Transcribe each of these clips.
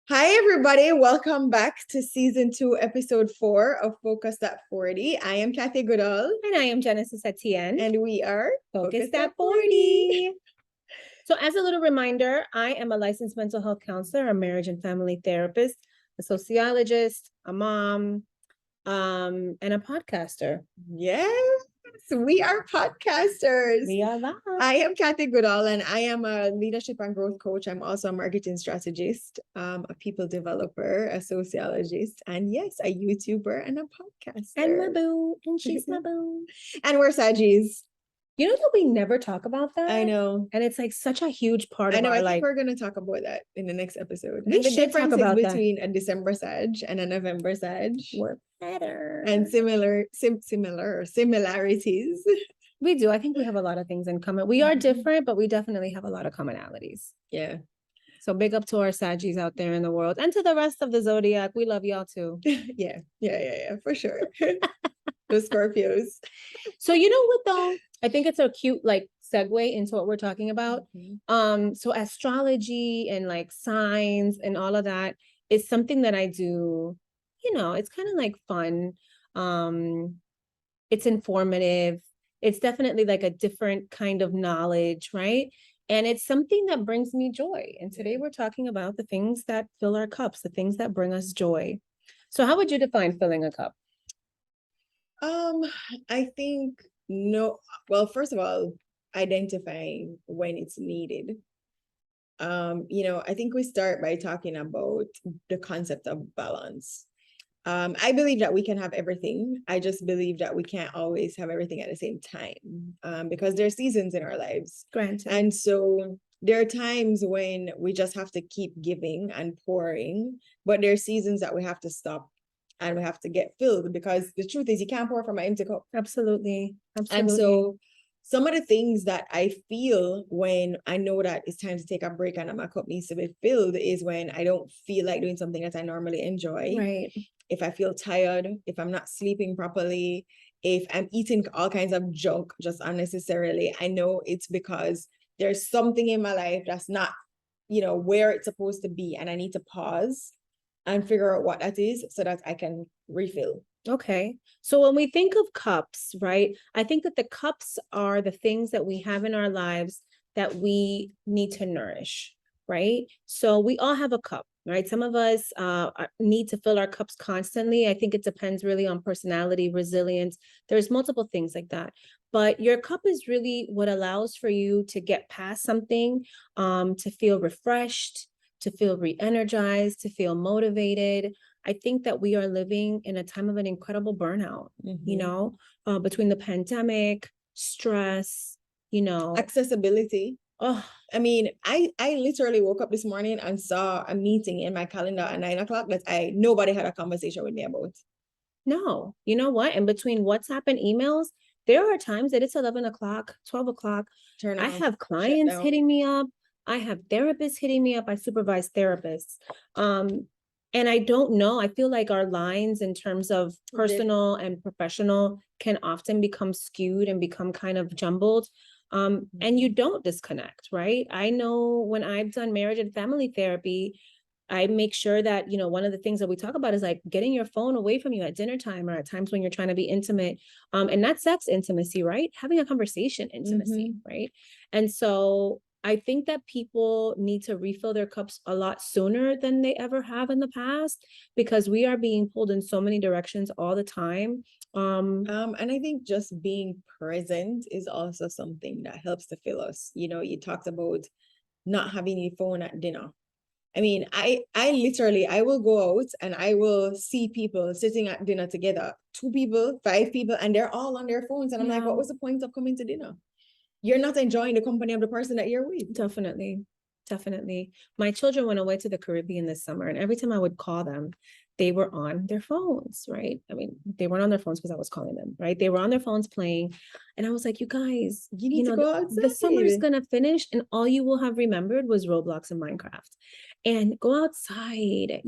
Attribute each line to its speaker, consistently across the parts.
Speaker 1: Hi, everybody. Welcome back to season 2, episode 4 of Focused at 40. I am Kathy Goodall.
Speaker 2: And I am Genesis Etienne.
Speaker 1: And we are
Speaker 2: Focused at 40. So as a little reminder, I am a licensed mental health counselor, a marriage and family therapist, a sociologist, a mom, and a podcaster.
Speaker 1: Yes, we are podcasters.
Speaker 2: We are live.
Speaker 1: I am Kathy Goodall, and I am a leadership and growth coach. I'm also a marketing strategist, a people developer, a sociologist, and yes, a YouTuber and a podcaster.
Speaker 2: And my boo, and she's my boo.
Speaker 1: And we're Sagis.
Speaker 2: You know that we never talk about that?
Speaker 1: I know.
Speaker 2: And it's like such a huge part of
Speaker 1: our
Speaker 2: I
Speaker 1: think we're going to talk about that in the next episode.
Speaker 2: We should talk about
Speaker 1: between a December Sag and a November Sag.
Speaker 2: We're better.
Speaker 1: And similarities.
Speaker 2: We do. I think we have a lot of things in common. We are different, but we definitely have a lot of commonalities.
Speaker 1: Yeah.
Speaker 2: So big up to our Sagis out there in the world and to the rest of the Zodiac. We love y'all too.
Speaker 1: Yeah, for sure. The Scorpios.
Speaker 2: So you know what though? I think it's a cute segue into what we're talking about. Mm-hmm. So astrology and signs and all of that is something that I do. You know, it's kind of fun. It's informative. It's definitely a different kind of knowledge, right? And it's something that brings me joy. And today we're talking about the things that fill our cups, the things that bring us joy. So how would you define filling a cup?
Speaker 1: I think first of all, identifying when it's needed. I think we start by talking about the concept of balance. I believe that we can have everything. I just believe that we can't always have everything at the same time, because there are seasons in our lives.
Speaker 2: Granted.
Speaker 1: And so there are times when we just have to keep giving and pouring, but there are seasons that we have to stop and we have to get filled, because the truth is you can't pour from an empty cup.
Speaker 2: Absolutely.
Speaker 1: And so some of the things that I feel when I know that it's time to take a break and my cup needs to be filled is when I don't feel like doing something that I normally enjoy.
Speaker 2: Right.
Speaker 1: If I feel tired, if I'm not sleeping properly, if I'm eating all kinds of junk just unnecessarily, I know it's because there's something in my life that's not, where it's supposed to be. And I need to pause and figure out what that is so that I can refill.
Speaker 2: Okay. So when we think of cups, right, I think that the cups are the things that we have in our lives that we need to nourish, right? So we all have a cup, right? Some of us need to fill our cups constantly. I think it depends really on personality, resilience. There's multiple things like that. But your cup is really what allows for you to get past something, to feel refreshed, to feel re-energized, to feel motivated. I think that we are living in a time of an incredible burnout, between the pandemic, stress,
Speaker 1: accessibility. Oh, I mean, I literally woke up this morning and saw a meeting in my calendar at 9:00 that nobody had a conversation with me about.
Speaker 2: No, you know what? And between WhatsApp and emails, there are times that it's 11:00, 12:00. I have clients hitting me up. I have therapists hitting me up. I supervise therapists. And I don't know, I feel like our lines in terms of personal and professional can often become skewed and become kind of jumbled. And you don't disconnect, right? I know when I've done marriage and family therapy, I make sure that, one of the things that we talk about is getting your phone away from you at dinner time or at times when you're trying to be intimate, and not sex intimacy, right? Having a conversation intimacy, right? And so I think that people need to refill their cups a lot sooner than they ever have in the past, because we are being pulled in so many directions all the time.
Speaker 1: And I think just being present is also something that helps to fill us. You talked about not having your phone at dinner. I mean, I will go out and I will see people sitting at dinner together, 2 people, 5 people, and they're all on their phones. And I'm like, what was the point of coming to dinner? You're not enjoying the company of the person that you're with.
Speaker 2: Definitely. My children went away to the Caribbean this summer, and every time I would call them, they were on their phones, right? I mean, they weren't on their phones because I was calling them, right? They were on their phones playing. And I was like, you guys,
Speaker 1: you need to go outside.
Speaker 2: The summer is going to finish and all you will have remembered was Roblox and Minecraft. And go outside,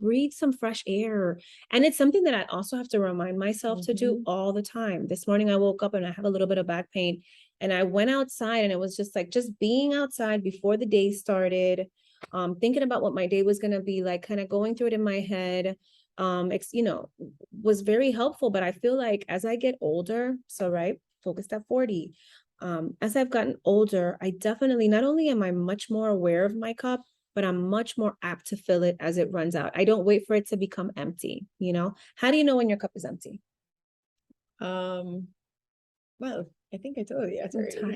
Speaker 2: breathe some fresh air. And it's something that I also have to remind myself to do all the time. This morning I woke up and I have a little bit of back pain. And I went outside and it was just like, just being outside before the day started, thinking about what my day was going to be like, kind of going through it in my head, was very helpful. But I feel like as I get older, so right, focused at 40, as I've gotten older, I definitely, not only am I much more aware of my cup, but I'm much more apt to fill it as it runs out. I don't wait for it to become empty, How do you know when your cup is empty?
Speaker 1: Well, I think I told you that's
Speaker 2: I'm
Speaker 1: already.
Speaker 2: tired.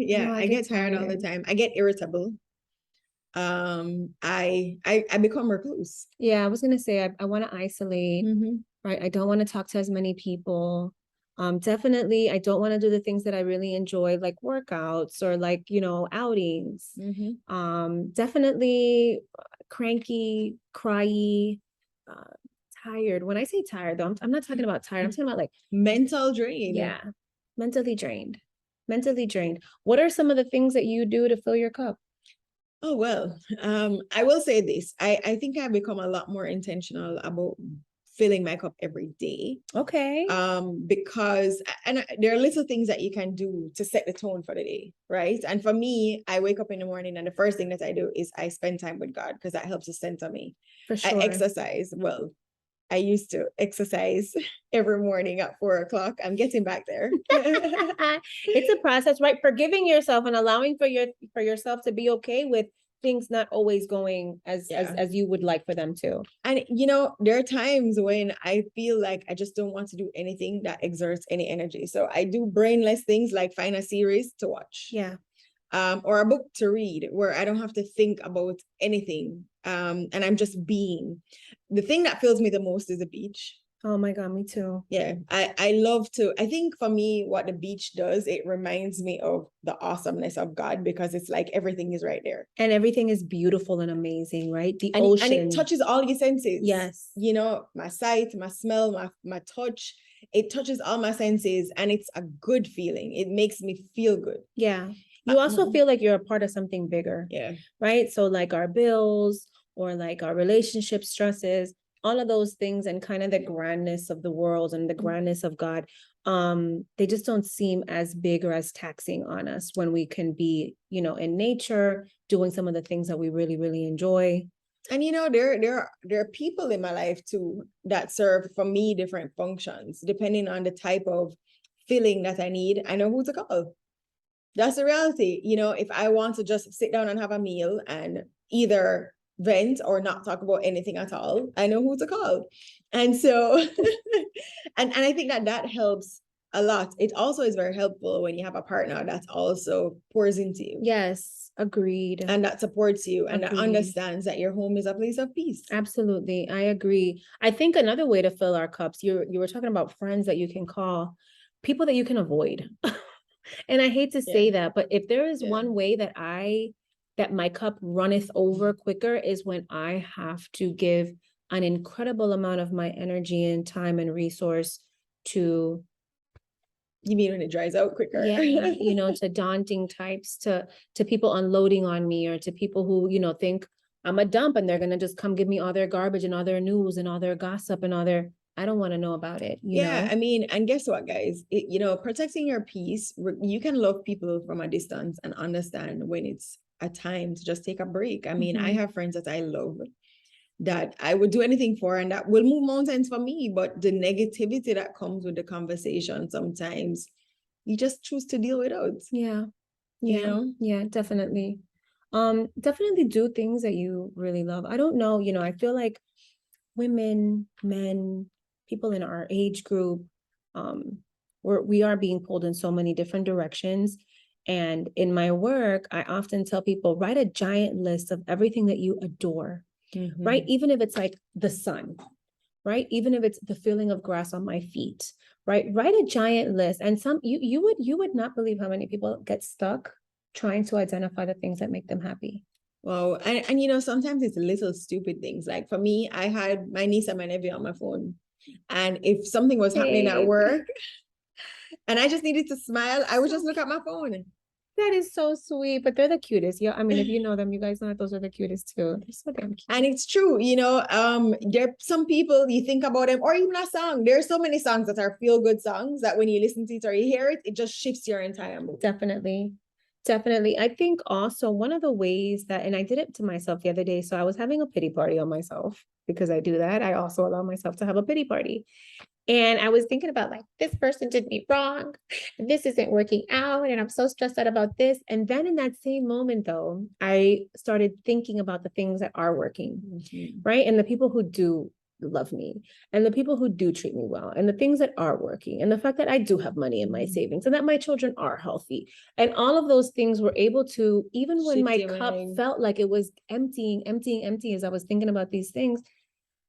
Speaker 1: Yeah,
Speaker 2: No,
Speaker 1: I get tired all the time. I get irritable. I become recluse.
Speaker 2: Yeah, I was gonna say I want to isolate, right? I don't want to talk to as many people. Definitely, I don't want to do the things that I really enjoy, like workouts or like, outings. Definitely cranky, cryy, uh, tired. When I say tired, though, I'm not talking about tired. I'm talking about like
Speaker 1: mental drain.
Speaker 2: Yeah, mentally drained. Mentally drained. What are some of the things that you do to fill your cup?
Speaker 1: Oh, well, I will say this. I think I've become a lot more intentional about filling my cup every day.
Speaker 2: Okay.
Speaker 1: Because there are little things that you can do to set the tone for the day, right? And for me, I wake up in the morning and the first thing that I do is I spend time with God because that helps to center me.
Speaker 2: For sure.
Speaker 1: I exercise. Well, I used to exercise every morning at 4 o'clock. I'm getting back there.
Speaker 2: It's a process, right? Forgiving yourself and allowing for yourself to be okay with things not always going as you would like for them to.
Speaker 1: And there are times when I feel like I just don't want to do anything that exerts any energy. So I do brainless things like find a series to watch.
Speaker 2: Yeah.
Speaker 1: Or a book to read where I don't have to think about anything. And I'm just being. The thing that fills me the most is the beach.
Speaker 2: Oh my God, me too.
Speaker 1: Yeah, I love to. I think for me, what the beach does, it reminds me of the awesomeness of God because it's like everything is right there.
Speaker 2: And everything is beautiful and amazing, right? The ocean.
Speaker 1: And it touches all your senses.
Speaker 2: Yes.
Speaker 1: My sight, my smell, my touch. It touches all my senses and it's a good feeling. It makes me feel good.
Speaker 2: Yeah. You also feel like you're a part of something bigger.
Speaker 1: Yeah.
Speaker 2: Right? So like our bills or like our relationship stresses, all of those things and kind of the grandness of the world and the grandness of God, they just don't seem as big or as taxing on us when we can be, in nature, doing some of the things that we really, really enjoy.
Speaker 1: And there are people in my life too that serve for me different functions depending on the type of feeling that I need. I know who to call. That's the reality. If I want to just sit down and have a meal and either vent or not talk about anything at all, I know who to call. And so, and I think that helps a lot. It also is very helpful when you have a partner that also pours into you.
Speaker 2: Yes, agreed.
Speaker 1: And that supports you and that understands that your home is a place of peace.
Speaker 2: Absolutely. I agree. I think another way to fill our cups, you were talking about friends that you can call, people that you can avoid. And I hate to say that, but if there is one way that my cup runneth over quicker is when I have to give an incredible amount of my energy and time and resource to.
Speaker 1: You mean when it dries out quicker?
Speaker 2: Yeah, to daunting types, to people unloading on me, or to people who, think I'm a dump and they're going to just come give me all their garbage and all their news and all their gossip and all their, I don't want to know about it. You know?
Speaker 1: I mean, and guess what, guys? Protecting your peace, you can love people from a distance and understand when it's a time to just take a break. I mean, I have friends that I love that I would do anything for and that will move mountains for me, but the negativity that comes with the conversation, sometimes you just choose to deal without.
Speaker 2: Yeah. Yeah, definitely. Definitely do things that you really love. I don't know, I feel like women, men, people in our age group, we are being pulled in so many different directions. And in my work, I often tell people, write a giant list of everything that you adore, right? Even if it's like the sun, right? Even if it's the feeling of grass on my feet, right? Write a giant list. And you would not believe how many people get stuck trying to identify the things that make them happy.
Speaker 1: Well, and sometimes it's little stupid things. Like for me, I had my niece and my nephew on my phone. And if something was happening at work and I just needed to smile, I would just look at my phone.
Speaker 2: That is so sweet, but they're the cutest. Yeah, I mean, if you know them, you guys know that those are the cutest too. They're so damn cute.
Speaker 1: And it's true, you know, there are some people you think about them, or even a song. There are so many songs that are feel-good songs that when you listen to it or you hear it, it just shifts your entire mood.
Speaker 2: Definitely. Definitely. I think also one of the ways that, and I did it to myself the other day. So I was having a pity party on myself because I do that. I also allow myself to have a pity party. And I was thinking about like, this person did me wrong. And this isn't working out. And I'm so stressed out about this. And then in that same moment, though, I started thinking about the things that are working, right? And the people who do love me and the people who do treat me well and the things that are working and the fact that I do have money in my savings and that my children are healthy. And all of those things were able to, even when my cup felt like it was emptying as I was thinking about these things,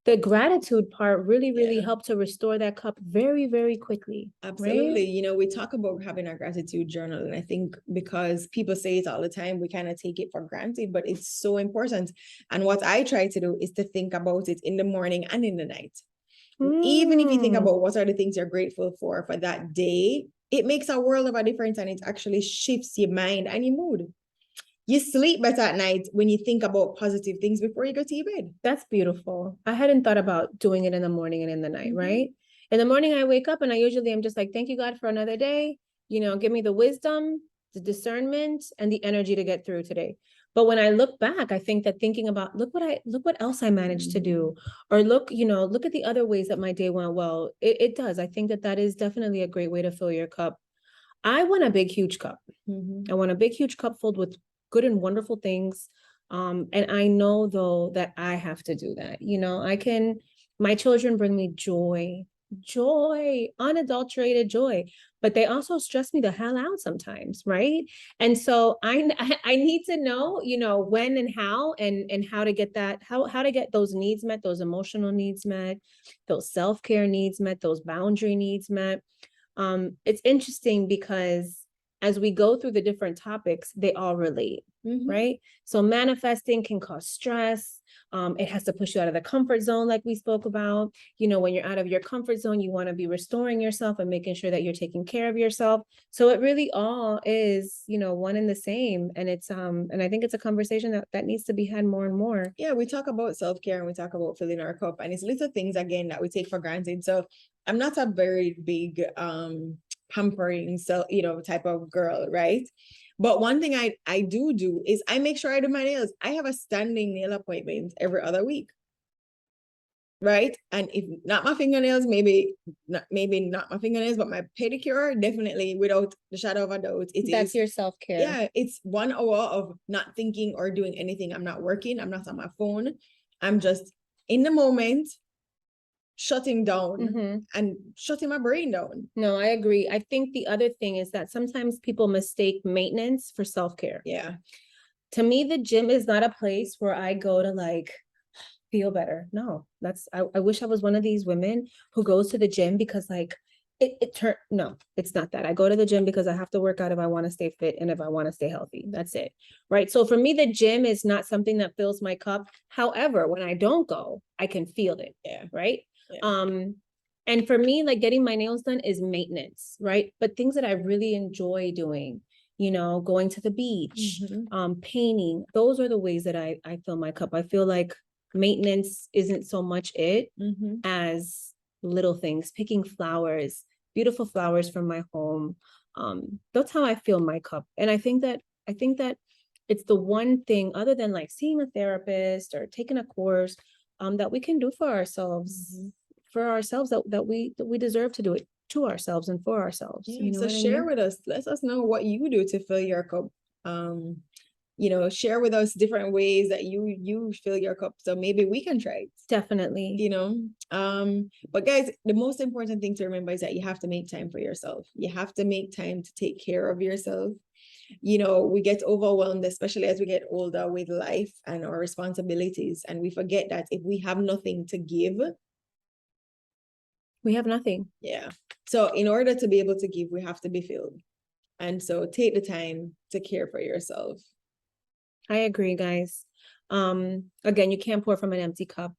Speaker 2: the gratitude part really helped to restore that cup very, very quickly.
Speaker 1: Absolutely.
Speaker 2: Right?
Speaker 1: You know, we talk about having a gratitude journal, and I think because people say it all the time, we kind of take it for granted, but it's so important. And what I try to do is to think about it in the morning and in the night. Even if you think about what are the things you're grateful for that day, it makes a world of a difference, and it actually shifts your mind and your mood. You sleep better at night when you think about positive things before you go to your bed.
Speaker 2: That's beautiful. I hadn't thought about doing it in the morning and in the night, right? In the morning, I wake up and I usually am just like, thank you, God, for another day. You know, give me the wisdom, the discernment, and the energy to get through today. But when I look back, I think that thinking about, look what else I managed to do, or look at the other ways that my day went well. It does. I think that is definitely a great way to fill your cup. I want a big, huge cup. I want a big, huge cup filled with good and wonderful things. And I know though that I have to do that. You know, my children bring me joy, unadulterated joy, but they also stress me the hell out sometimes, right? And so I need to know, you know, when and how and how to get that, how to get those needs met, those emotional needs met, those self-care needs met, those boundary needs met. It's interesting because as we go through the different topics, they all relate, right? So manifesting can cause stress. It has to push you out of the comfort zone, like we spoke about. You know, when you're out of your comfort zone, you want to be restoring yourself and making sure that you're taking care of yourself. So it really all is, you know, one and the same. And it's and I think it's a conversation that needs to be had more and more.
Speaker 1: Yeah, we talk about self-care and we talk about filling our cup, and it's little things again that we take for granted. So I'm not a very big pampering type of girl, right? But one thing I do is I make sure I do my nails. I have a standing nail appointment every other week, right? And if not my fingernails, maybe not my fingernails, but my pedicure, definitely, without the shadow of a doubt,
Speaker 2: That's your self-care.
Speaker 1: Yeah, it's 1 hour of not thinking or doing anything. I'm not working, I'm not on my phone, I'm just in the moment, shutting down and shutting my brain down.
Speaker 2: No, I agree. I think the other thing is that sometimes people mistake maintenance for self-care.
Speaker 1: Yeah.
Speaker 2: To me, the gym is not a place where I go to like feel better. No, I wish I was one of these women who goes to the gym because like no, it's not that. I go to the gym because I have to work out if I want to stay fit and if I want to stay healthy. That's it. Right. So for me, the gym is not something that fills my cup. However, when I don't go, I can feel it.
Speaker 1: Yeah.
Speaker 2: Right. Yeah. And for me, like getting my nails done is maintenance, right? But things that I really enjoy doing, you know, going to the beach, painting, those are the ways that I fill my cup. I feel like maintenance isn't so much it as little things, picking flowers, beautiful flowers from my home. That's how I fill my cup. And I think that it's the one thing other than like seeing a therapist or taking a course that we can do for ourselves, that we deserve to do it to ourselves and for ourselves.
Speaker 1: Yeah, you know, so share with us, let us know what you do to fill your cup. You know, share with us different ways that you fill your cup, so maybe we can try it.
Speaker 2: Definitely.
Speaker 1: You know, but guys, the most important thing to remember is that you have to make time for yourself. You have to make time to take care of yourself. You know, we get overwhelmed, especially as we get older, with life and our responsibilities, and we forget that if we have nothing to give,
Speaker 2: we have nothing.
Speaker 1: Yeah. So in order to be able to give, we have to be filled. And so take the time to care for yourself.
Speaker 2: I agree, guys. Again, you can't pour from an empty cup.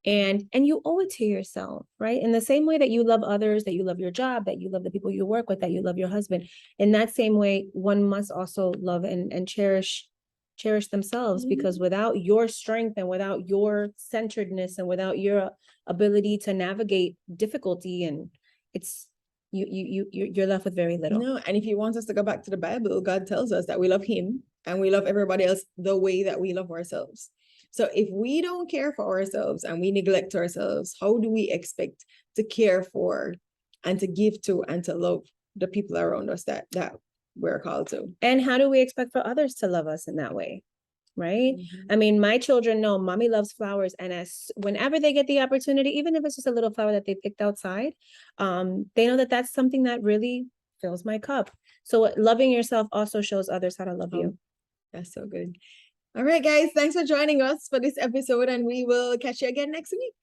Speaker 2: And you owe it to yourself, right? In the same way that you love others, that you love your job, that you love the people you work with, that you love your husband, in that same way, one must also love and cherish themselves, because without your strength and without your centeredness and without your ability to navigate difficulty, and it's you're left with very little.
Speaker 1: No, and if you want us to go back to the Bible, God tells us that we love him and we love everybody else the way that we love ourselves. So if we don't care for ourselves and we neglect ourselves, how do we expect to care for and to give to and to love the people around us that we're called to?
Speaker 2: And how do we expect for others to love us in that way? Right? I mean, my children know mommy loves flowers, and whenever they get the opportunity, even if it's just a little flower that they picked outside, they know that that's something that really fills my cup. So loving yourself also shows others how to love you.
Speaker 1: That's so good. All right, guys, thanks for joining us for this episode, and we will catch you again next week.